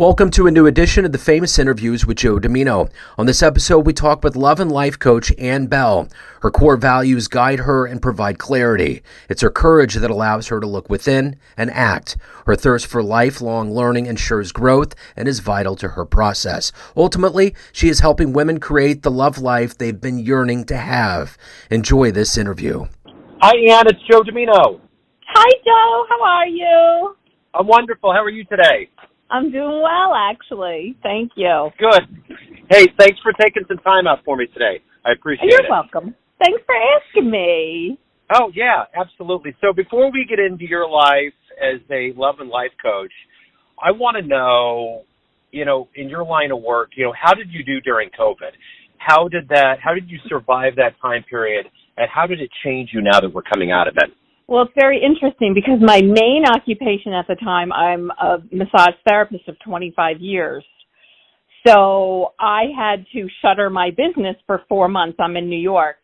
Welcome to a new edition of the Famous Interviews with Joe Dimino. On this episode, we talk with love and life coach Ann Bell. Her core values guide her and provide clarity. It's her courage that allows her to look within and act. Her thirst for lifelong learning ensures growth and is vital to her process. Ultimately, she is helping women create the love life they've been yearning to have. Enjoy this interview. Hi, Ann. It's Joe Dimino. Hi, Joe. How are you? I'm wonderful. How are you today? I'm doing well, actually. Thank you. Good. Hey, thanks for taking some time out for me today. I appreciate it. You're welcome. Thanks for asking me. Oh, yeah, absolutely. So before we get into your life as a love and life coach, I want to know, in your line of work, how did you do during COVID? How did you survive that time period, and how did it change you now that we're coming out of it? Well, it's very interesting because my main occupation at the time, I'm a massage therapist of 25 years. So I had to shutter my business for 4 months. I'm in New York.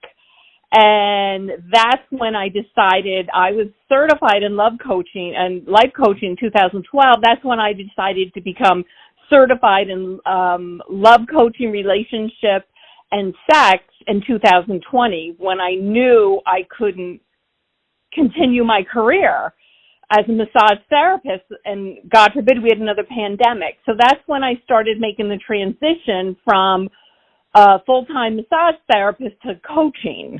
And that's when I decided I was certified in love coaching and life coaching in 2012. That's when I decided to become certified in love coaching, relationship, and sex in 2020 when I knew I couldn't continue my career as a massage therapist, and God forbid we had another pandemic. So that's when I started making the transition from a full-time massage therapist to coaching.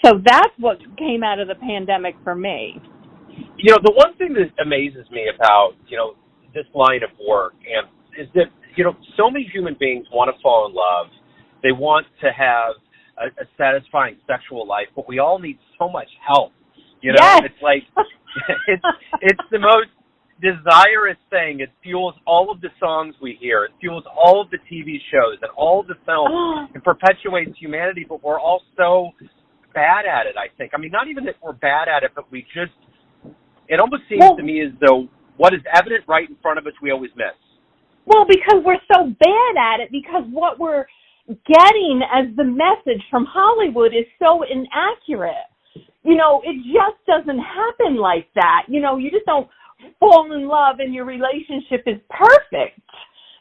So that's what came out of the pandemic for me. The one thing that amazes me about, this line of work and is that, so many human beings want to fall in love. They want to have a satisfying sexual life, but we all need so much help. Yes. It's like it's the most desirous thing. It fuels all of the songs we hear. It fuels all of the TV shows and all of the films. It perpetuates humanity, but we're all so bad at it, I think. I mean, not even that we're bad at it, but it almost seems to me as though what is evident right in front of us, we always miss. Well, because we're so bad at it, because what we're getting as the message from Hollywood is so inaccurate. It just doesn't happen like that. You just don't fall in love and your relationship is perfect.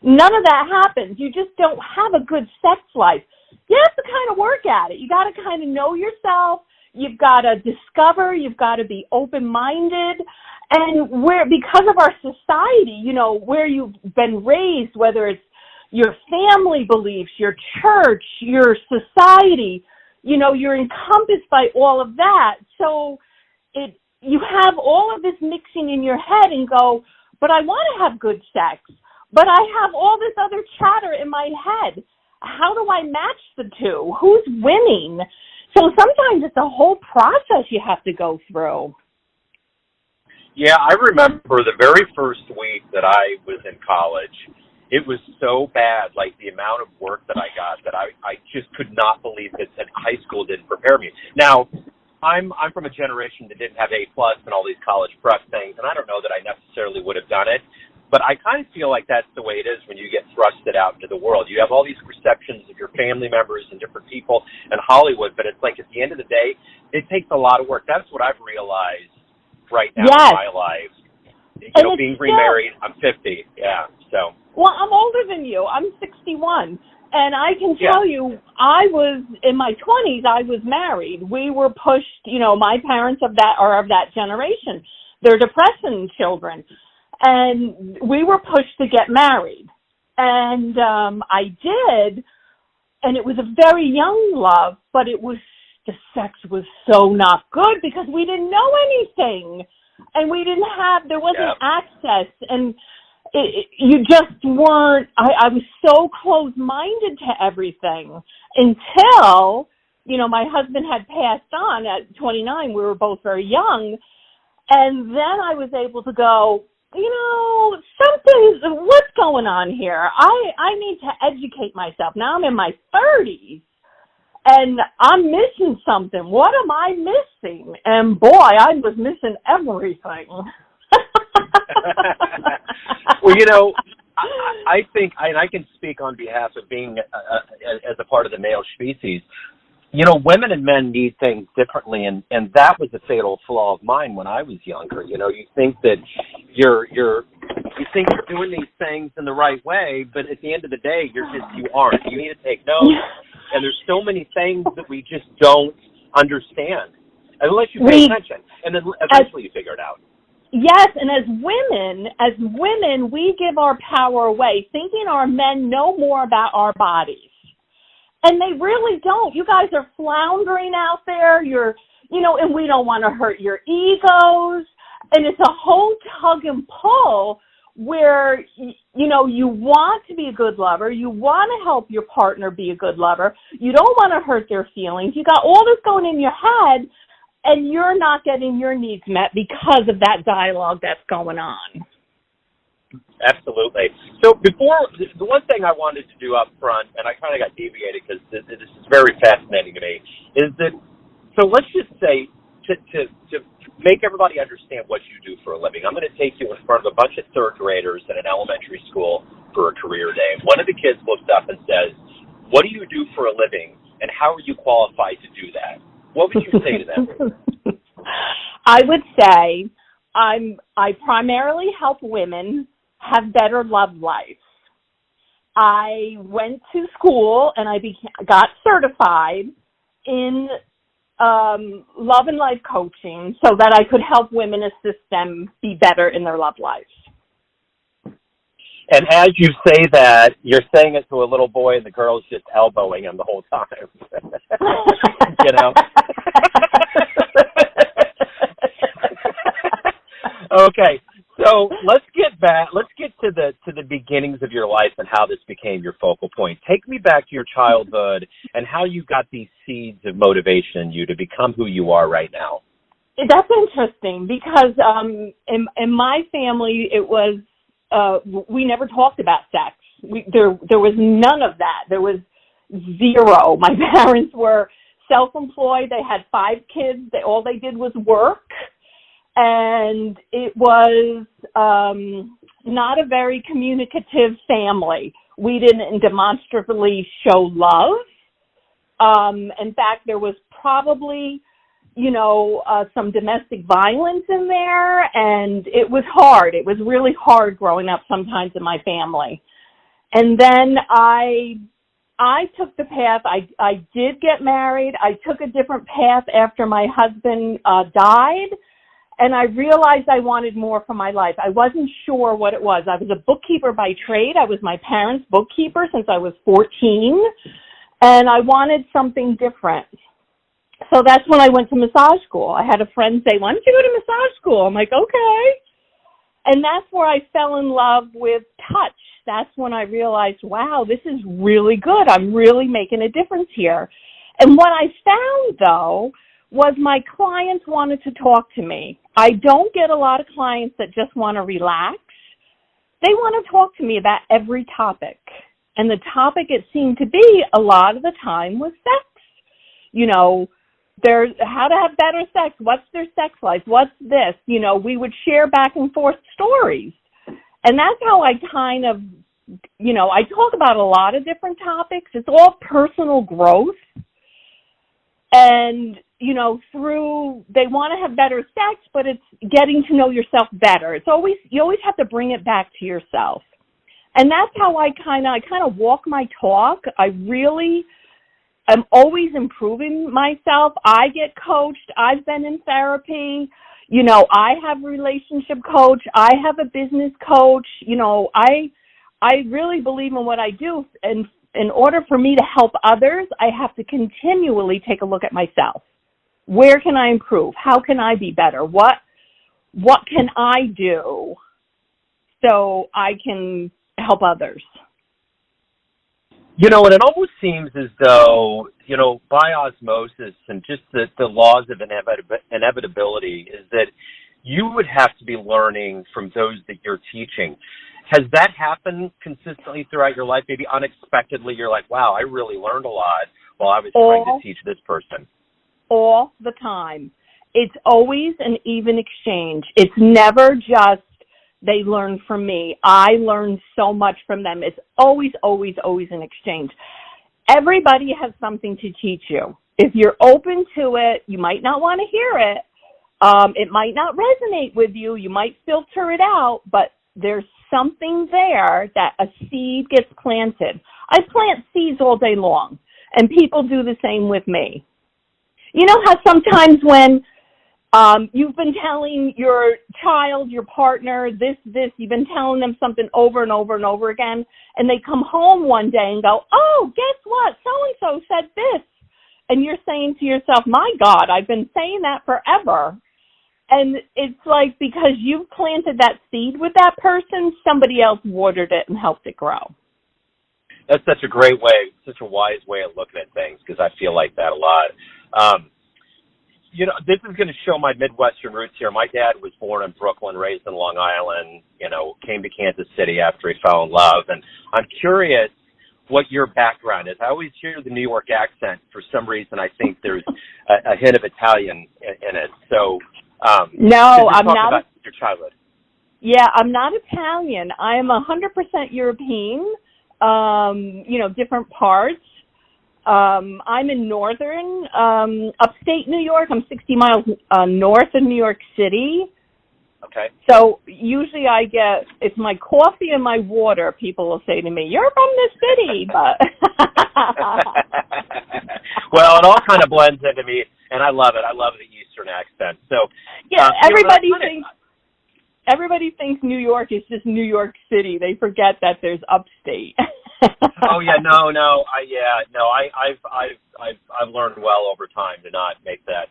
None of that happens. You just don't have a good sex life. You have to kind of work at it. You got to kind of know yourself. You've got to discover. You've got to be open-minded. And because of our society, where you've been raised, whether it's your family beliefs, your church, your society, you're encompassed by all of that. So you have all of this mixing in your head and go, but I want to have good sex, but I have all this other chatter in my head. How do I match the two? Who's winning? So sometimes it's a whole process you have to go through. Yeah, I remember the very first week that I was in college. It was so bad, like the amount of work that I got, that I just could not believe that high school didn't prepare me. Now, I'm from a generation that didn't have A+ and all these college prep things, and I don't know that I necessarily would have done it, but I kind of feel like that's the way it is when you get thrusted out into the world. You have all these perceptions of your family members and different people in Hollywood, but it's like at the end of the day, it takes a lot of work. That's what I've realized right now in my life. Being remarried, I'm 50, yeah, so. Well, I'm older than you. I'm 61. And I can tell you, I was, in my 20s, I was married. We were pushed, my parents are of that generation. They're depression children. And we were pushed to get married. And I did, and it was a very young love, but the sex was so not good because we didn't know anything. And there wasn't access, and you just weren't, I was so closed-minded to everything until, my husband had passed on at 29. We were both very young. And then I was able to go, what's going on here? I need to educate myself. Now I'm in my 30s. And I'm missing something. What am I missing? And boy, I was missing everything. Well, I think, and I can speak on behalf of being as a part of the male species, women and men need things differently, and that was a fatal flaw of mine when I was younger. You think that your You think you're doing these things in the right way, but at the end of the day, you aren't. You need to take notes. And there's so many things that we just don't understand unless you pay attention. And then eventually you figure it out. Yes, and as women, we give our power away, thinking our men know more about our bodies. And they really don't. You guys are floundering out there. And we don't want to hurt your egos. And it's a whole tug and pull where, you want to be a good lover. You want to help your partner be a good lover. You don't want to hurt their feelings. You got all this going in your head, and you're not getting your needs met because of that dialogue that's going on. Absolutely. So the one thing I wanted to do up front, and I kind of got deviated because this is very fascinating to me, is that, so let's just say, to make everybody understand what you do for a living, I'm going to take you in front of a bunch of third graders at an elementary school for a career day. One of the kids looks up and says, "What do you do for a living, and how are you qualified to do that?" What would you say to them? I would say I primarily help women have better love life. I went to school and I got certified in love and life coaching so that I could help women, assist them be better in their love lives. And as you say that, you're saying it to a little boy and the girl's just elbowing him the whole time. Okay, so let's get to the beginnings of your life and how this became your focal point. Take me back to your childhood and how you got these seeds of motivation in you to become who you are right now. That's interesting because in my family it was we never talked about sex. There was none of that. There was zero. My parents were self-employed. They had 5 kids. All they did was work. And it was not a very communicative family. We didn't demonstrably show love. In fact, there was probably, some domestic violence in there, and it was hard. It was really hard growing up sometimes in my family. And then I took the path. I did get married. I took a different path after my husband died. And I realized I wanted more for my life. I wasn't sure what it was. I was a bookkeeper by trade. I was my parents' bookkeeper since I was 14. And I wanted something different. So that's when I went to massage school. I had a friend say, "Why don't you go to massage school?" I'm like, okay. And that's where I fell in love with touch. That's when I realized, wow, this is really good. I'm really making a difference here. And what I found, though, was my clients wanted to talk to me. I don't get a lot of clients that just want to relax. They want to talk to me about every topic. And the topic it seemed to be a lot of the time was sex. There's how to have better sex. What's their sex life? What's this? We would share back and forth stories. And that's how I kind of, I talk about a lot of different topics. It's all personal growth. And, they want to have better sex, but it's getting to know yourself better. You always have to bring it back to yourself. And that's how I kind of walk my talk. I'm always improving myself. I get coached. I've been in therapy. I have a relationship coach. I have a business coach. I really believe in what I do. And in order for me to help others, I have to continually take a look at myself. Where can I improve? How can I be better? What can I do so I can help others? And it almost seems as though, by osmosis and just the laws of inevitability is that you would have to be learning from those that you're teaching. Has that happened consistently throughout your life? Maybe unexpectedly, you're like, wow, I really learned a lot while I was trying to teach this person. All the time. It's always an even exchange. It's never just they learn from me. I learn so much from them. It's always, always, always an exchange. Everybody has something to teach you. If you're open to it, you might not want to hear it. It might not resonate with you. You might filter it out, but there's something there that a seed gets planted. I plant seeds all day long, and people do the same with me. You know how sometimes when you've been telling your child, your partner, this, you've been telling them something over and over and over again, and they come home one day and go, oh, guess what? So-and-so said this. And you're saying to yourself, my God, I've been saying that forever. And it's like because you've planted that seed with that person, somebody else watered it and helped it grow. That's such a great way, such a wise way of looking at things, because I feel like that a lot. This is going to show my Midwestern roots here. My dad was born in Brooklyn, raised in Long Island, came to Kansas City after he fell in love. And I'm curious what your background is. I always hear the New York accent. For some reason, I think there's a hint of Italian in it. So, no, I'm not. About your childhood. Yeah, I'm not Italian. I am 100% European. Different parts. I'm in northern, upstate New York. I'm 60 miles north of New York City. Okay. So usually it's my coffee and my water. People will say to me, you're from the city, but. Well, it all kind of blends into me, and I love it. I love the Eastern accent. So yeah, everybody thinks New York is just New York City. They forget that there's upstate. Oh yeah, I've learned well over time to not make that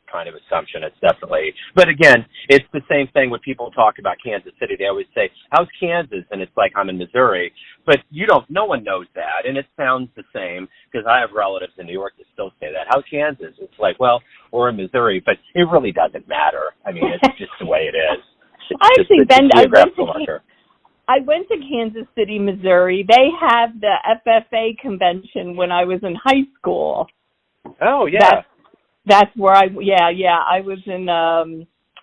kind of assumption. It's definitely, but again, it's the same thing when people talk about Kansas City. They always say, "How's Kansas?" And it's like I'm in Missouri, but no one knows that, and it sounds the same because I have relatives in New York that still say that. How's Kansas? It's like, well, we're in Missouri, but it really doesn't matter. I mean, it's just the way it is. I went to Kansas City, Missouri. They have the FFA convention when I was in high school. Oh, yeah. That's where I was in,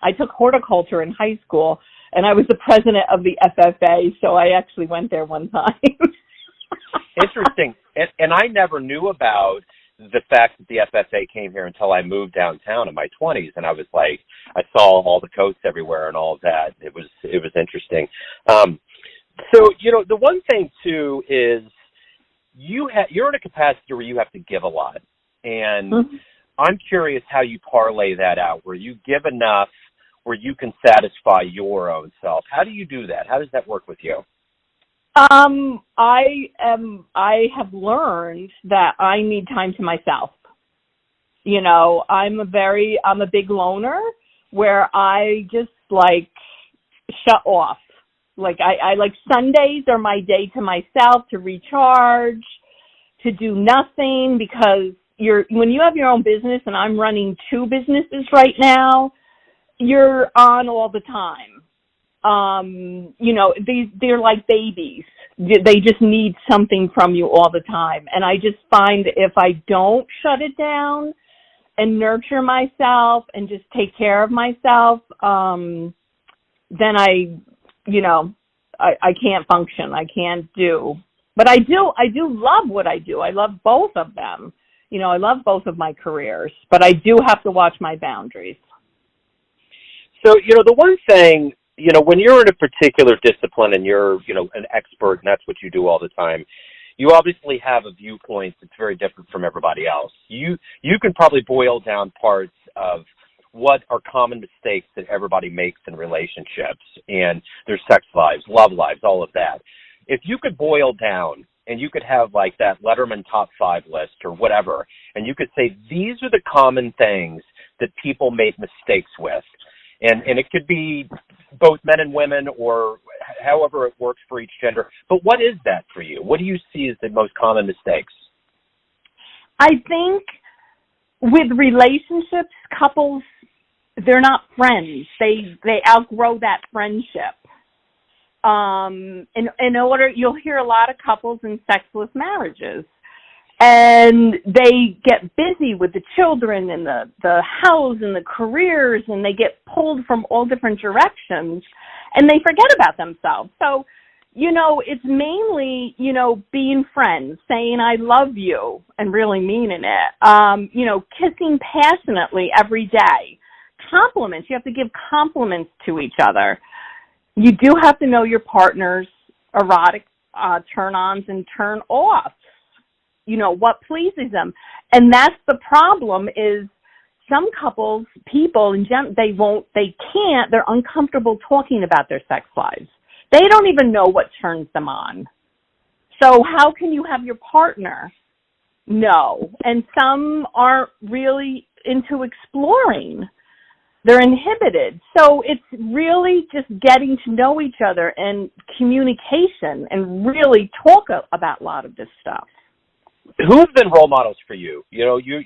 I took horticulture in high school, and I was the president of the FFA, so I actually went there one time. Interesting. And I never knew about the fact that the FFA came here until I moved downtown in my 20s, and I was like, I saw all the coats everywhere and all of that. It was interesting. So, the one thing, too, is you're in a capacity where you have to give a lot. And I'm curious how you parlay that out, where you give enough where you can satisfy your own self. How do you do that? How does that work with you? I have learned that I need time to myself. I'm a big loner where I just shut off. I like Sundays are my day to myself to recharge, to do nothing, because when you have your own business, and I'm running 2 businesses right now, you're on all the time. They're like babies. They just need something from you all the time. And I just find if I don't shut it down and nurture myself and just take care of myself, then I can't function. I can't do. But I do love what I do. I love both of them. I love both of my careers, but I do have to watch my boundaries. So, the one thing, when you're in a particular discipline and you're, an expert and that's what you do all the time, you obviously have a viewpoint that's very different from everybody else. You can probably boil down parts of what are common mistakes that everybody makes in relationships and their sex lives, love lives, all of that. If you could boil down and you could have that Letterman top 5 list or whatever, and you could say, these are the common things that people make mistakes with. And it could be both men and women or however it works for each gender. But what is that for you? What do you see as the most common mistakes? I think with relationships, couples, they're not friends. They outgrow that friendship. You'll hear a lot of couples in sexless marriages, and they get busy with the children and the house and the careers, and they get pulled from all different directions, and they forget about themselves. So, it's mainly, being friends, saying I love you and really meaning it, kissing passionately every day. Compliments. You have to give compliments to each other. you do have to know your partner's erotic turn-ons and turn-offs. You know, what pleases them. And that's the problem is some couples, people in general, they're uncomfortable talking about their sex lives. They don't even know what turns them on. So how can you have your partner know? And some aren't really into exploring. They're inhibited. So it's really just getting to know each other and communication and really talk about a lot of this stuff. Who have been role models for you? You know, you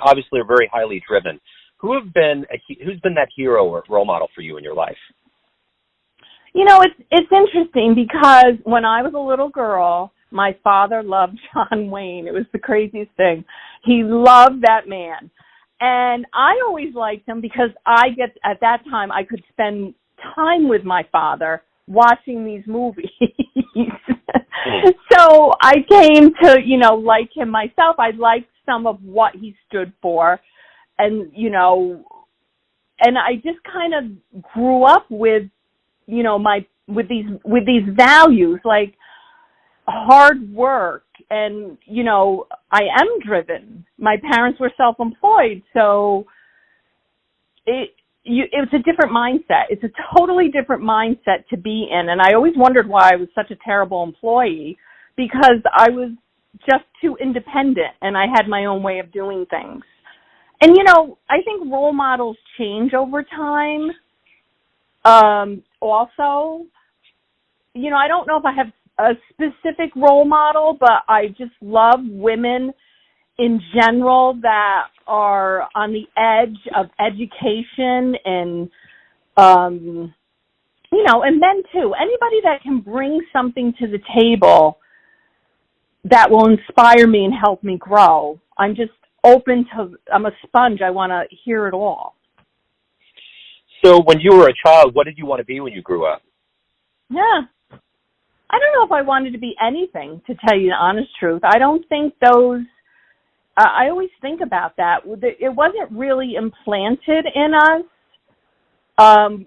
obviously are very highly driven. Who's been that hero or role model for you in your life? You know, it's interesting because when I was a little girl, my father loved John Wayne. It was the craziest thing. He loved that man. And I always liked him because at that time, I could spend time with my father watching these movies. So I came to, you know, like him myself. I liked some of what he stood for. And, you know, and I just kind of grew up with, you know, with these values like hard work and, you know, I am driven. My parents were self-employed, so it was a different mindset. It's a totally different mindset to be in, and I always wondered why I was such a terrible employee because I was just too independent and I had my own way of doing things. And, you know, I think role models change over time. Also, you know, I don't know if I have a specific role model, but I just love women in general that are on the edge of education and, you know, and men too. Anybody that can bring something to the table that will inspire me and help me grow. I'm just I'm a sponge. I want to hear it all. So when you were a child, what did you want to be when you grew up? Yeah. I don't know if I wanted to be anything, to tell you the honest truth. I don't think I always think about that. It wasn't really implanted in us.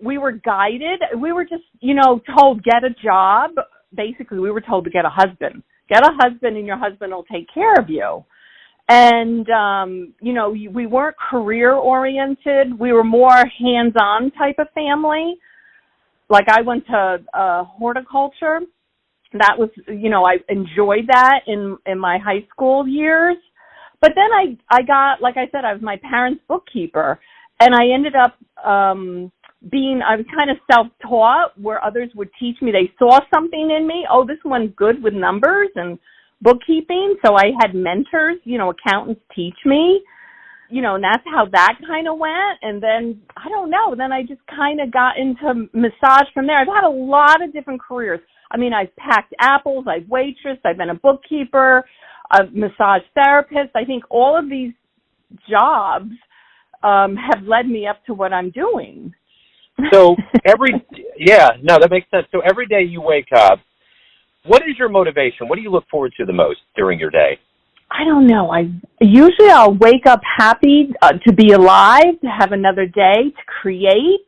We were guided. We were just, you know, told, get a job. Basically, we were told to get a husband. Get a husband and your husband will take care of you. And, you know, we weren't career-oriented. We were more hands-on type of family. Like I went to horticulture. That was, you know, I enjoyed that in my high school years. But then I got, like I said, I was my parents' bookkeeper. And I ended up I was kind of self-taught where others would teach me. They saw something in me. Oh, this one's good with numbers and bookkeeping. So I had mentors, you know, accountants teach me, you know, and that's how that kind of went. And then, I don't know, then I just kind of got into massage from there. I've had a lot of different careers. I mean, I've packed apples, I've waitressed, I've been a bookkeeper, a massage therapist. I think all of these jobs have led me up to what I'm doing. So that makes sense. So every day you wake up, what is your motivation? What do you look forward to the most during your day? I don't know. I'll wake up happy to be alive, to have another day, to create,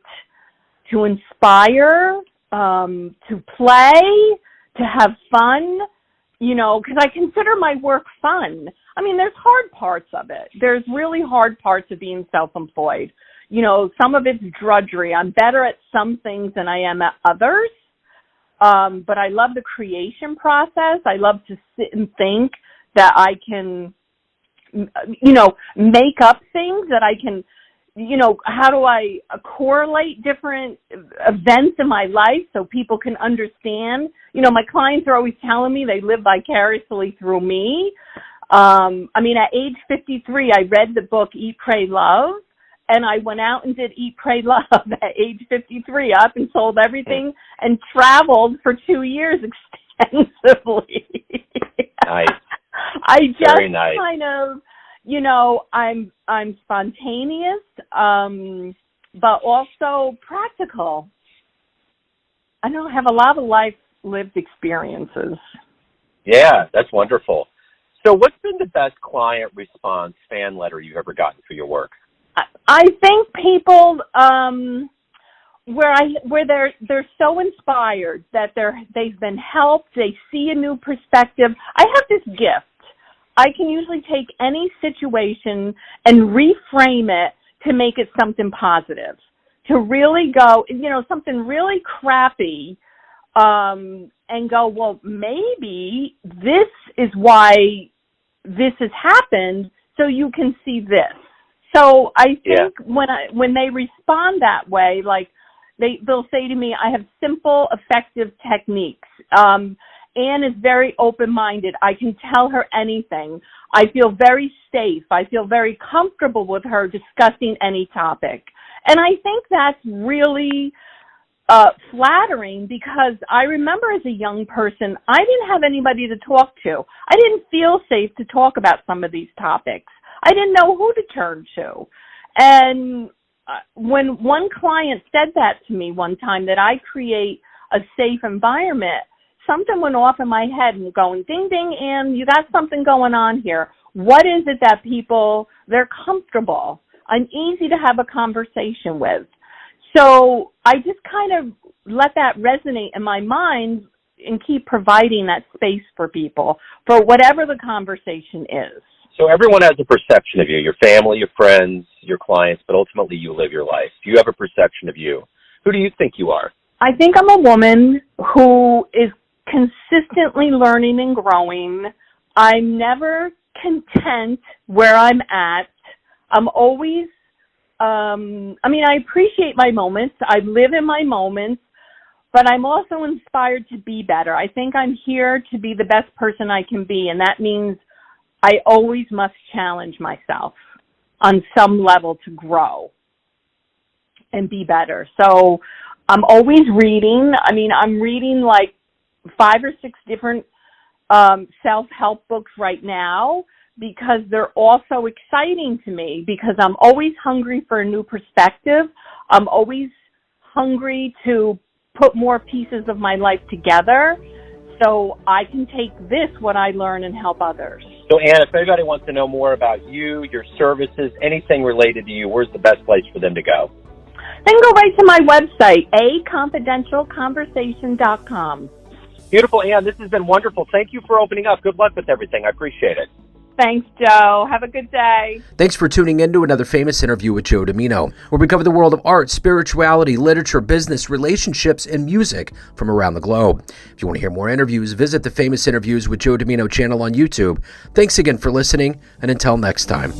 to inspire, to play, to have fun, you know, because I consider my work fun. I mean, there's hard parts of it. There's really hard parts of being self-employed. You know, some of it's drudgery. I'm better at some things than I am at others. But I love the creation process. I love to sit and think that I can, you know, make up things that I can, you know, how do I correlate different events in my life so people can understand? You know, my clients are always telling me they live vicariously through me. I mean, at age 53, I read the book Eat, Pray, Love, and I went out and did Eat, Pray, Love at age 53, up and sold everything and traveled for 2 years extensively. Nice. I just Very nice. kind of, you know, I'm spontaneous, but also practical. I don't have a lot of lived experiences. Yeah, that's wonderful. So what's been the best client response fan letter you've ever gotten for your work? I think people where they're so inspired that they've been helped, they see a new perspective. I have this gift. I can usually take any situation and reframe it to make it something positive. To really go, something really crappy, and go, well, maybe this is why this has happened, so you can see this. So I think when they respond that way, like they'll say to me, I have simple, effective techniques. Anne is very open-minded. I can tell her anything. I feel very safe. I feel very comfortable with her discussing any topic. And I think that's really flattering, because I remember as a young person, I didn't have anybody to talk to. I didn't feel safe to talk about some of these topics. I didn't know who to turn to. And when one client said that to me one time, that I create a safe environment, something went off in my head and going, ding, ding, and you got something going on here. What is it that they're comfortable? I'm easy to have a conversation with. So I just kind of let that resonate in my mind and keep providing that space for people for whatever the conversation is. So everyone has a perception of you, your family, your friends, your clients, but ultimately you live your life. You have a perception of you. Who do you think you are? I think I'm a woman who is consistently learning and growing. I'm never content where I'm at. I'm always, I appreciate my moments. I live in my moments, but I'm also inspired to be better. I think I'm here to be the best person I can be, and that means I always must challenge myself on some level to grow and be better. So I'm always reading. I'm reading like 5 or 6 different self-help books right now, because they're all so exciting to me, because I'm always hungry for a new perspective. I'm always hungry to put more pieces of my life together so I can take what I learn, and help others. So, Anne, if anybody wants to know more about you, your services, anything related to you, where's the best place for them to go? Then go right to my website, aconfidentialconversation.com. Beautiful, Anne. This has been wonderful. Thank you for opening up. Good luck with everything. I appreciate it. Thanks, Joe. Have a good day. Thanks for tuning in to another famous interview with Joe Dimino, where we cover the world of art, spirituality, literature, business, relationships, and music from around the globe. If you want to hear more interviews, visit the Famous Interviews with Joe Dimino channel on YouTube. Thanks again for listening, and until next time.